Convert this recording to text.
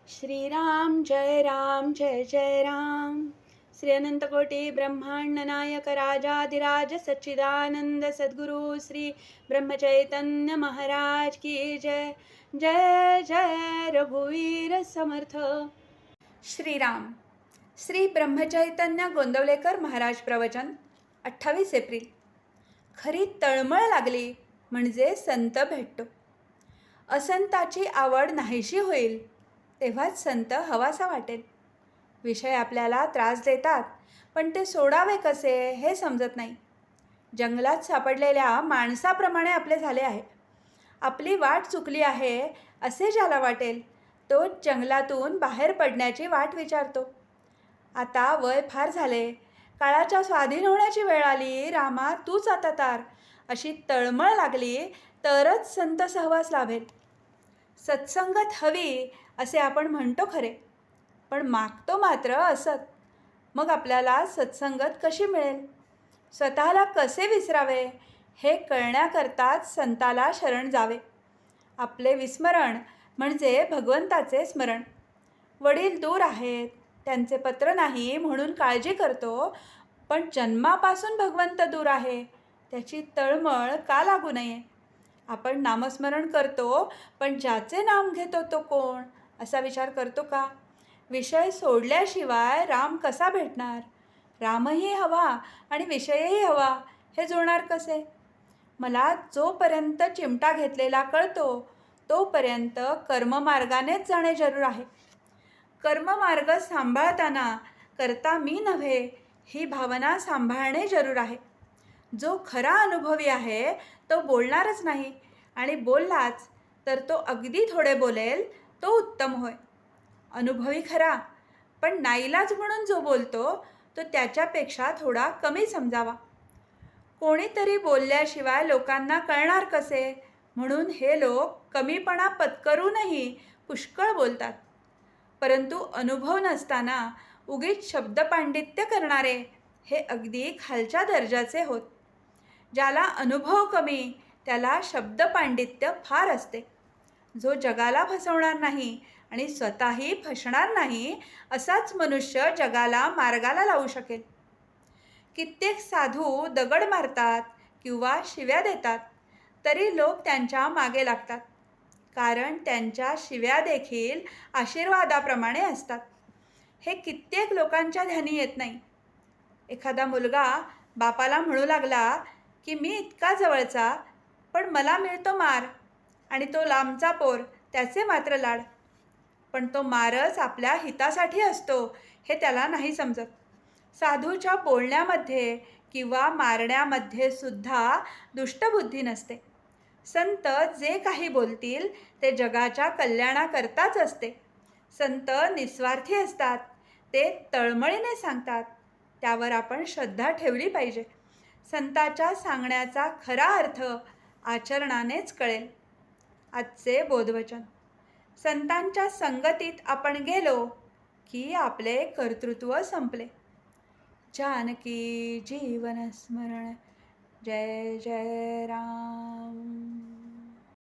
श्रीराम जय जय राम। श्री अनंतकोटी ब्रह्मांड नायक राजाधिराज सच्चिदानंद सद्गुरु श्री ब्रह्मचैतन्य महाराज की जय। जय जय रघुवीर समर्थ। श्रीराम। श्री ब्रह्मचैतन्य गोंदवलेकर महाराज प्रवचन 28 एप्रिल। खरी तळमळ लागली म्हणजे संत भेटतो. असंताची आवड नाहीशी होईल तेव्हाच संत हवासा वाटेल. विषय आपल्याला त्रास देतात पण ते सोडावे कसे हे समजत नाही. जंगलात सापडलेल्या माणसाप्रमाणे आपले झाले आहे. आपली वाट चुकली आहे असे ज्याला वाटेल तो जंगलातून बाहेर पडण्याची वाट विचारतो. आता वय फार झाले, काळाच्या स्वाधीन होण्याची वेळ आली, रामा तूच आता तार, अशी तळमळ लागली तरच संत सहवास लाभेल. सत्संगत हवी असे आपण म्हणतो खरे, पण मागतो मात्र असत. मग आपल्याला सत्संगत कशी मिळेल? स्वतःला कसे विसरावे हे कळण्याकरताच संताला शरण जावे. आपले विस्मरण म्हणजे भगवंताचे स्मरण. वडील दूर आहेत, त्यांचे पत्र नाही म्हणून काळजी करतो, पण जन्मापासून भगवंत दूर आहे त्याची तळमळ का लागू नये? आपण नामस्मरण करतो पण ज्याचे नाम घेतो तो कोण असा विचार करतो का? विषय सोडल्याशिवाय राम कसा भेटणार? रामही हवा आणि विषयही हवा हे जुळणार कसे? मला जोपर्यंत चिमटा घेतलेला कळतो तोपर्यंत कर्ममार्गानेच जाणे जरूर आहे. कर्ममार्ग सांभाळताना करता मी नव्हे ही भावना सांभाळणे जरूर आहे. जो खरा अनुभवी आहे तो बोलणारच नाही, आणि बोललाच तर तो अगदी थोडे बोलेल तो उत्तम होय. अनुभवी खरा, पण नाईलाज म्हणून जो बोलतो तो त्याच्यापेक्षा थोडा कमी समजावा. कोणीतरी बोलल्याशिवाय लोकांना कळणार कसे म्हणून हे लोक कमीपणा पत्करूनही पुष्कळ बोलतात. परंतु अनुभव नसताना उगीच शब्दपांडित्य करणारे हे अगदी खालच्या दर्जाचे होत. ज्याला अनुभव कमी त्याला शब्दपांडित्य फार असते. जो जगाला फसवणार नाही आणि स्वतःही फसणार नाही असाच मनुष्य जगाला मार्गाला लावू शकेल. कित्येक साधू दगड मारतात किंवा शिव्या देतात तरी लोक त्यांच्या मागे लागतात, कारण त्यांच्या शिव्या देखील आशीर्वादाप्रमाणे असतात. हे कित्येक लोकांच्या ध्यानी येत नाही. एखादा मुलगा बापाला म्हणू लागला की मी इतका जवळचा पण मला मिळतो मार, आणि तो लांबचा पोर त्याचे मात्र लाड. पण तो मारच आपल्या हितासाठी असतो हे त्याला नाही समजत. साधूच्या बोलण्यामध्ये किंवा मारण्यामध्ये सुद्धा दुष्टबुद्धी नसते. संत जे काही बोलतील ते जगाच्या कल्याणाकरताच असते. संत निस्वार्थी असतात, ते तळमळीने सांगतात, त्यावर आपण श्रद्धा ठेवली पाहिजे. संताच्या सांगण्याचा खरा अर्थ आचरणानेच कळेल. आजचे बोधवचन. संतांच्या संगतीत आपण गेलो की आपले कर्तृत्व संपले. जानकी जीवन स्मरण. जय जय राम.